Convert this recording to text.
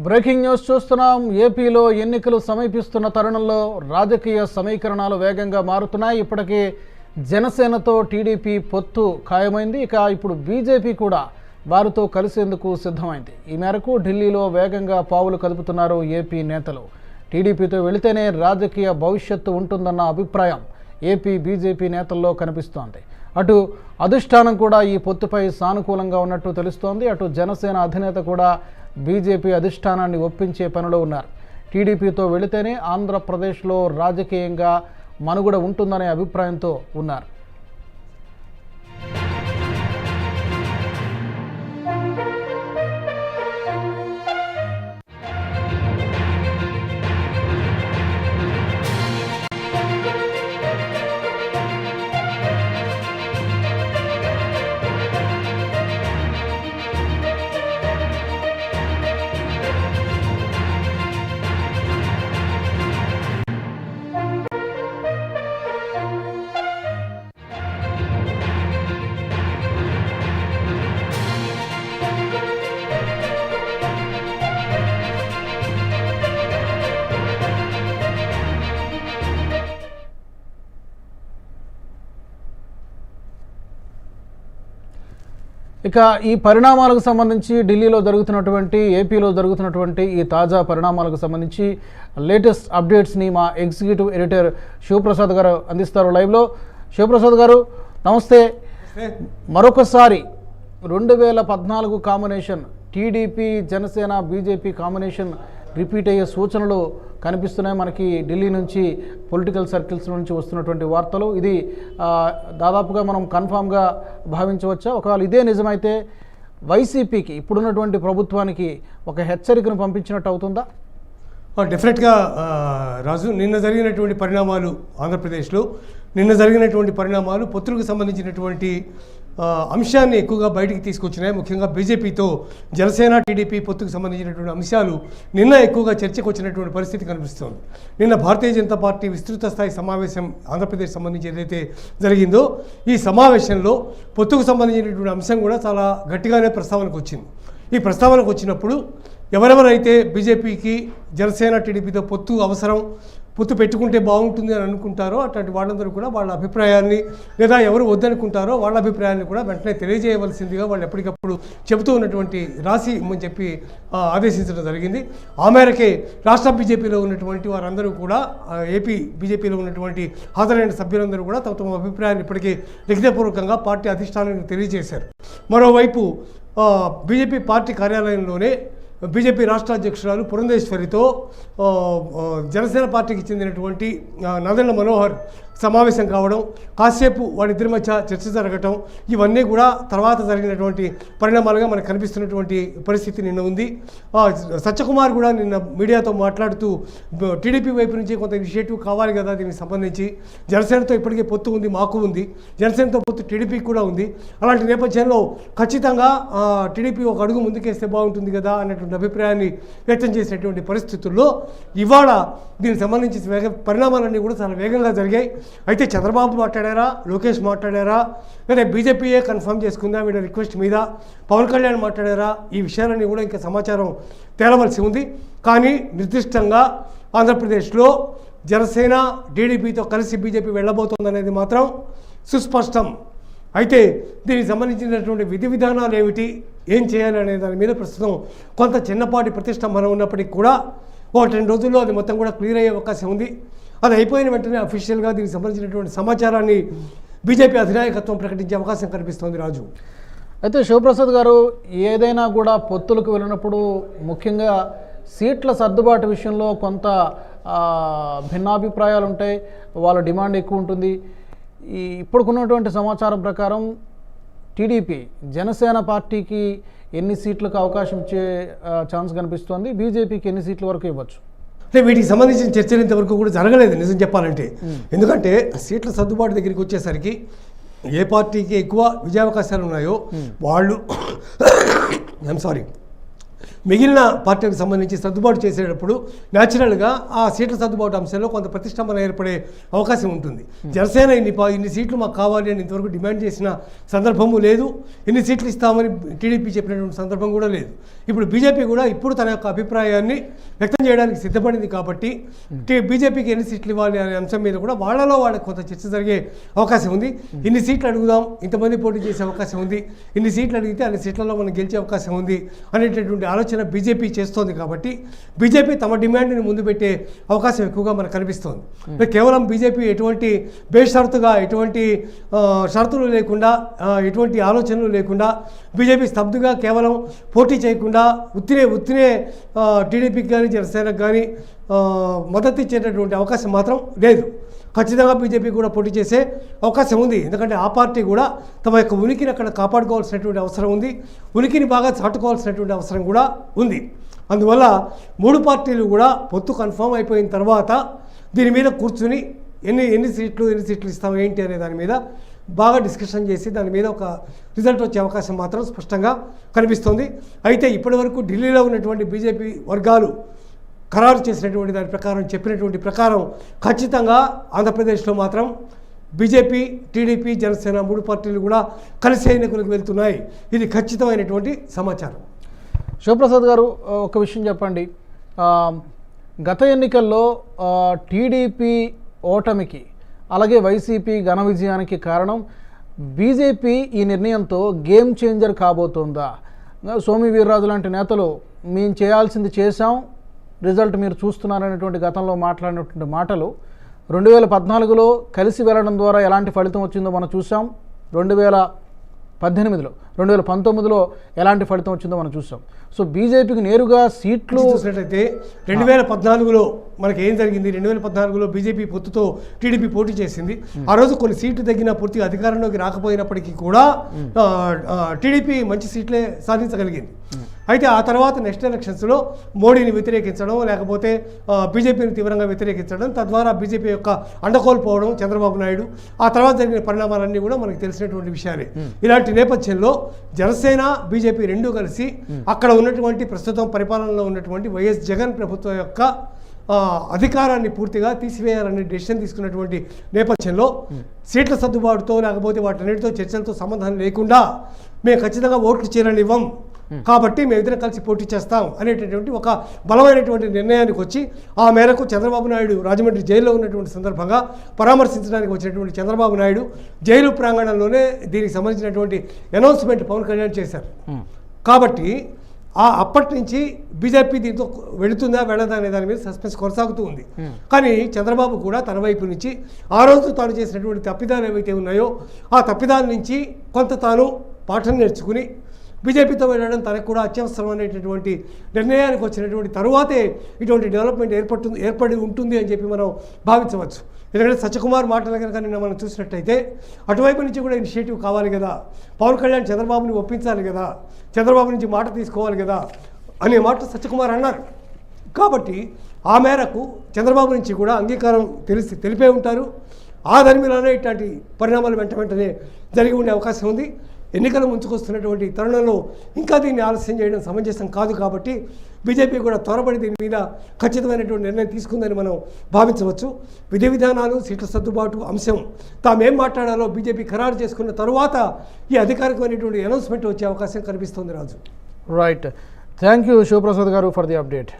Breaking news చూస్తున్నాం. ఏపీలో ఎన్నికలు సమీపిస్తున్న తరుణంలో రాజకీయ సమీకరణాలు వేగంగా మారుతున్నాయి. ఇప్పటికే జనసేనతో టీడీపీ పొత్తు ఖాయమైంది. ఇక ఇప్పుడు బీజేపీ కూడా వారితో కలిసేందుకు సిద్ధమైంది. ఈ మేరకు ఢిల్లీలో వేగంగా పావులు కదుపుతున్నారు ఏపీ నేతలు. టీడీపీతో వెళితేనే రాజకీయ భవిష్యత్తు ఉంటుందన్న అభిప్రాయం ఏపీ బీజేపీ నేతల్లో కనిపిస్తోంది. అటు అధిష్టానం కూడా ఈ పొత్తుపై సానుకూలంగా ఉన్నట్టు తెలుస్తోంది. అటు జనసేన అధినేత కూడా బీజేపీ అధిష్టానాన్ని ఒప్పించే పనిలో ఉన్నారు. టీడీపీతో వెళితేనే ఆంధ్రప్రదేశ్లో రాజకీయంగా మనుగడ ఉంటుందనే అభిప్రాయంతో ఉన్నారు. ఇక ఈ పరిణామాలకు సంబంధించి ఢిల్లీలో జరుగుతున్నటువంటి ఏపీలో జరుగుతున్నటువంటి ఈ తాజా పరిణామాలకు సంబంధించి లేటెస్ట్ అప్డేట్స్ని మా ఎగ్జిక్యూటివ్ ఎడిటర్ శివప్రసాద్ గారు అందిస్తారు లైవ్లో. శివప్రసాద్ గారు నమస్తే. మరొకసారి 2014 combination TDP Janasena BJP combination repeat అయ్యే సూచనలు కనిపిస్తున్నాయి. మనకి ఢిల్లీ నుంచి పొలిటికల్ సర్కిల్స్ నుంచి వస్తున్నటువంటి వార్తలు. ఇది దాదాపుగా మనం కన్ఫామ్గా భావించవచ్చా? ఒకవేళ ఇదే నిజమైతే వైసీపీకి ఇప్పుడున్నటువంటి ప్రభుత్వానికి ఒక హెచ్చరికను పంపించినట్టు అవుతుందా? డెఫినెట్గా రాజు, నిన్న జరిగినటువంటి పరిణామాలు ఆంధ్రప్రదేశ్లో పొత్తులకు సంబంధించినటువంటి అంశాన్ని ఎక్కువగా బయటికి తీసుకొచ్చినాయి. ముఖ్యంగా బీజేపీతో జనసేన టీడీపీ పొత్తుకు సంబంధించినటువంటి అంశాలు నిన్న ఎక్కువగా చర్చకు వచ్చినటువంటి పరిస్థితి కనిపిస్తోంది. నిన్న భారతీయ జనతా పార్టీ విస్తృత స్థాయి సమావేశం ఆంధ్రప్రదేశ్ సంబంధించి ఏదైతే జరిగిందో ఈ సమావేశంలో పొత్తుకు సంబంధించినటువంటి అంశం కూడా చాలా గట్టిగానే ప్రస్తావనకు వచ్చింది. ఈ ప్రస్తావనకు వచ్చినప్పుడు ఎవరెవరైతే బీజేపీకి జనసేన టీడీపీతో పొత్తు పెట్టుకుంటే బాగుంటుంది అని అనుకుంటారో అట్లాంటి వాళ్ళందరూ కూడా వాళ్ళ అభిప్రాయాన్ని, లేదా ఎవరు వద్దనుకుంటారో వాళ్ళ అభిప్రాయాన్ని కూడా వెంటనే తెలియజేయవలసిందిగా వాళ్ళు ఎప్పటికప్పుడు చెబుతూ ఉన్నటువంటి రాసి ఇమ్మని చెప్పి ఆదేశించడం జరిగింది. ఆ మేరకే రాష్ట్ర బీజేపీలో ఉన్నటువంటి వారందరూ కూడా, ఏపీ బీజేపీలో ఉన్నటువంటి హాజరైన సభ్యులందరూ కూడా తమ అభిప్రాయాన్ని ఇప్పటికే లిఖితపూర్వకంగా పార్టీ అధిష్టానానికి తెలియజేశారు. మరోవైపు బీజేపీ పార్టీ కార్యాలయంలోనే బీజేపీ రాష్ట్ర అధ్యక్షురాలు పురంధేశ్వరితో జనసేన పార్టీకి చెందినటువంటి నాదెండ్ల మనోహర్ సమావేశం కావడం, కాసేపు వారిద్దరి మధ్య చర్చ జరగటం, ఇవన్నీ కూడా తర్వాత జరిగినటువంటి పరిణామాలుగా మనకు కనిపిస్తున్నటువంటి పరిస్థితి నిన్న ఉంది. సత్యకుమార్ కూడా నిన్న మీడియాతో మాట్లాడుతూ టీడీపీ వైపు నుంచి కొంత ఇనిషియేటివ్ కావాలి కదా దీనికి సంబంధించి, జనసేనతో ఇప్పటికే పొత్తు ఉంది, మాకు ఉంది, జనసేనతో పొత్తు టీడీపీకి కూడా ఉంది, అలాంటి నేపథ్యంలో ఖచ్చితంగా టీడీపీ ఒక అడుగు ముందుకేస్తే బాగుంటుంది కదా అన్నటువంటి అభిప్రాయాన్ని వ్యక్తం చేసినటువంటి పరిస్థితుల్లో ఇవాళ దీనికి సంబంధించి పరిణామాలన్నీ కూడా చాలా వేగంగా జరిగాయి. అయితే చంద్రబాబు మాట్లాడారా, లోకేష్ మాట్లాడారా, లేదా బీజేపీయే కన్ఫర్మ్ చేసుకుందా వీళ్ళ రిక్వెస్ట్ మీద, పవన్ కళ్యాణ్ మాట్లాడారా, ఈ విషయాలన్నీ కూడా ఇంకా సమాచారం తేలవలసి ఉంది. కానీ నిర్దిష్టంగా ఆంధ్రప్రదేశ్లో జనసేన టీడీపీతో కలిసి బీజేపీ వెళ్ళబోతోందనేది మాత్రం సుస్పష్టం. అయితే దీనికి సంబంధించినటువంటి విధి విధానాలు ఏమిటి, ఏం చేయాలి అనే దాని మీద ప్రస్తుతం కొంత చిన్నపాటి ప్రతిష్టంభన ఉన్నప్పటికీ కూడా 1-2 రోజుల్లో అది మొత్తం కూడా క్లియర్ అయ్యే అవకాశం ఉంది. అది అయిపోయిన వెంటనే అఫీషియల్గా దీనికి సంబంధించినటువంటి సమాచారాన్ని బీజేపీ అధినాయకత్వం ప్రకటించే అవకాశం కనిపిస్తోంది రాజు. అయితే శివప్రసాద్ గారు, ఏదైనా కూడా పొత్తులకు వెళ్ళినప్పుడు ముఖ్యంగా సీట్ల సర్దుబాటు విషయంలో కొంత భిన్నాభిప్రాయాలు ఉంటాయి, వాళ్ళ డిమాండ్ ఎక్కువ ఉంటుంది. ఇప్పుడుకున్నటువంటి సమాచారం ప్రకారం టీడీపీ జనసేన పార్టీకి ఎన్ని సీట్లకు అవకాశం ఇచ్చే ఛాన్స్ కనిపిస్తోంది, బీజేపీకి ఎన్ని సీట్ల వరకు ఇవ్వచ్చు? అంటే వీటికి సంబంధించిన చర్చలు ఇంతవరకు కూడా జరగలేదు నిజం చెప్పాలంటే. ఎందుకంటే సీట్ల సర్దుబాటు దగ్గరికి వచ్చేసరికి ఏ పార్టీకి ఎక్కువ విజయావకాశాలు ఉన్నాయో మిగిలిన పార్టీలకు సంబంధించి సర్దుబాటు చేసేటప్పుడు న్యాచురల్గా ఆ సీట్ల సర్దుబాటు అంశంలో కొంత ప్రతిష్టంభన ఏర్పడే అవకాశం ఉంటుంది. జనసేన ఇన్ని సీట్లు మాకు కావాలి అని ఇంతవరకు డిమాండ్ చేసిన సందర్భము లేదు, ఇన్ని సీట్లు ఇస్తామని టీడీపీ చెప్పినటువంటి సందర్భం కూడా లేదు. ఇప్పుడు బీజేపీ కూడా ఇప్పుడు తన యొక్క అభిప్రాయాన్ని వ్యక్తం చేయడానికి సిద్ధపడింది కాబట్టి బీజేపీకి ఎన్ని సీట్లు ఇవ్వాలి అనే అంశం మీద కూడా వాళ్ళకి కొంత చర్చ జరిగే అవకాశం ఉంది. ఇన్ని సీట్లు అడుగుదాం, ఇంతమంది పోటీ చేసే అవకాశం ఉంది, ఇన్ని సీట్లు అడిగితే అన్ని సీట్లలో మనం గెలిచే అవకాశం ఉంది అనేటటువంటి ఆలోచన బీజేపీ చేస్తోంది. కాబట్టి బీజేపీ తమ డిమాండ్ని ముందు పెట్టే అవకాశం ఎక్కువగా మనకు కనిపిస్తోంది. కేవలం బీజేపీ ఎటువంటి బేషరతుగా ఎటువంటి షరతులు లేకుండా ఎటువంటి ఆలోచనలు లేకుండా బీజేపీ స్తబ్దుగా కేవలం పోటీ చేయకుండా ఉత్తినే టీడీపీకి కానీ జనసేనకు కానీ మద్దతు ఇచ్చేటటువంటి అవకాశం మాత్రం లేదు. ఖచ్చితంగా బీజేపీ కూడా పోటీ చేసే అవకాశం ఉంది. ఎందుకంటే ఆ పార్టీ కూడా తమ యొక్క ఉనికిని అక్కడ కాపాడుకోవాల్సినటువంటి అవసరం ఉంది, ఉనికిని బాగా చాటుకోవాల్సినటువంటి అవసరం కూడా ఉంది. అందువల్ల మూడు పార్టీలు కూడా పొత్తు కన్ఫర్మ్ అయిపోయిన తర్వాత దీని మీద కూర్చుని ఎన్ని సీట్లు ఇస్తాం ఏంటి అనే దాని మీద బాగా డిస్కషన్ చేసి దాని మీద ఒక రిజల్ట్ వచ్చే అవకాశం మాత్రం స్పష్టంగా కనిపిస్తోంది. అయితే ఇప్పటివరకు ఢిల్లీలో ఉన్నటువంటి బీజేపీ వర్గాలు ఖరారు చేసినటువంటి దాని ప్రకారం చెప్పినటువంటి ప్రకారం ఖచ్చితంగా ఆంధ్రప్రదేశ్లో మాత్రం బీజేపీ, టీడీపీ, జనసేన మూడు పార్టీలు కూడా కలిసి ఎన్నికలకు వెళ్తున్నాయి. ఇది ఖచ్చితమైనటువంటి సమాచారం. శివప్రసాద్ గారు, ఒక విషయం చెప్పండి. గత ఎన్నికల్లో టీడీపీ ఓటమికి అలాగే వైసీపీ ఘన విజయానికి కారణం బీజేపీ ఈ నిర్ణయంతో గేమ్ చేంజర్ కాబోతోందా? సోము వీర్రాజు లాంటి నేతలు మేము చేయాల్సింది చేశాం, రిజల్ట్ మీరు చూస్తున్నారనేటువంటి గతంలో మాట్లాడినటువంటి మాటలు 2014లో కలిసి వెళ్ళడం ద్వారా ఎలాంటి ఫలితం వచ్చిందో మనం చూసాం, 2018లో 2019లో ఎలాంటి ఫలితం వచ్చిందో మనం చూసాం. సో బీజేపీకి నేరుగా సీట్లు చూసినట్లయితే 2014లో మనకి ఏం జరిగింది? 2014లో బీజేపీ పొత్తుతో టీడీపీ పోటీ చేసింది. ఆ రోజు కొన్ని సీట్లు తగ్గిన పూర్తిగా అధికారంలోకి రాకపోయినప్పటికీ కూడా టీడీపీ మంచి సీట్లే సాధించగలిగింది. అయితే ఆ తర్వాత నెక్స్ట్ ఎలక్షన్స్లో మోడీని వ్యతిరేకించడం, లేకపోతే బీజేపీని తీవ్రంగా వ్యతిరేకించడం, తద్వారా బీజేపీ యొక్క అండకోల్పోవడం చంద్రబాబు నాయుడు, ఆ తర్వాత జరిగిన పరిణామాలన్నీ కూడా మనకు తెలిసినటువంటి విషయాలే. ఇలాంటి నేపథ్యంలో జనసేన, బీజేపీ రెండూ కలిసి అక్కడ ఉన్నటువంటి ప్రస్తుతం పరిపాలనలో ఉన్నటువంటి వైఎస్ జగన్ ప్రభుత్వం యొక్క అధికారాన్ని పూర్తిగా తీసివేయాలనే డెసిషన్ తీసుకున్నటువంటి నేపథ్యంలో సీట్ల సర్దుబాటుతో లేకపోతే వాటన్నిటితో చర్చలతో సంబంధం లేకుండా మేము ఖచ్చితంగా ఓట్లు చేరనివ్వం, కాబట్టి మేమిద్దరం కలిసి పోటీ చేస్తాం అనేటటువంటి ఒక బలమైనటువంటి నిర్ణయానికి వచ్చి ఆ మేరకు చంద్రబాబు నాయుడు రాజమండ్రి జైల్లో ఉన్నటువంటి సందర్భంగా పరామర్శించడానికి వచ్చినటువంటి చంద్రబాబు నాయుడు జైలు ప్రాంగణంలోనే దీనికి సంబంధించినటువంటి అనౌన్స్మెంట్ పవన్ కళ్యాణ్ చేశారు. కాబట్టి అప్పటి నుంచి బీజేపీ దీంతో వెళుతుందా వెళ్ళదా అనే దాని మీద సస్పెన్స్ కొనసాగుతూ ఉంది. కానీ చంద్రబాబు కూడా తన వైపు నుంచి ఆ రోజు తాను చేసినటువంటి తప్పిదాలు ఏవైతే ఉన్నాయో ఆ తప్పిదాల నుంచి కొంత తాను పాఠం నేర్చుకుని బీజేపీతో వెళ్ళడం తనకు కూడా అత్యవసరం అనేటటువంటి నిర్ణయానికి వచ్చినటువంటి తరువాతే ఇటువంటి డెవలప్మెంట్ ఏర్పడి ఉంటుంది అని చెప్పి మనం భావించవచ్చు. ఎందుకంటే సత్యకుమార్ మాటలు కనుక నిన్న మనం చూసినట్టయితే అటువైపు నుంచి కూడా ఇనిషియేటివ్ కావాలి కదా, పవన్ కళ్యాణ్ చంద్రబాబుని ఒప్పించాలి కదా, చంద్రబాబు నుంచి మాట తీసుకోవాలి కదా అనే మాట సత్యకుమార్ అన్నారు. కాబట్టి ఆ మేరకు చంద్రబాబు నుంచి కూడా అంగీకారం తెలిపే ఉంటారు. ఆ ధర్మిలోనే ఇట్లాంటి పరిణామాలు వెంటనే జరిగి ఉండే అవకాశం ఉంది. ఎన్నికలు ముంచుకొస్తున్నటువంటి తరుణంలో ఇంకా దీన్ని ఆలస్యం చేయడం సమంజసం కాదు. కాబట్టి బీజేపీ కూడా త్వరపడి దీని మీద ఖచ్చితమైనటువంటి నిర్ణయం తీసుకుందని మనం భావించవచ్చు. విధి విధానాలు, సీట్ల సర్దుబాటు అంశం తామేం మాట్లాడాలో బీజేపీ ఖరారు చేసుకున్న తరువాత ఈ అధికారికమైనటువంటి అనౌన్స్మెంట్ వచ్చే అవకాశం కనిపిస్తుంది. రాజు, రైట్. థ్యాంక్ యూ శివప్రసాద్ గారు ఫర్ ది అప్డేట్.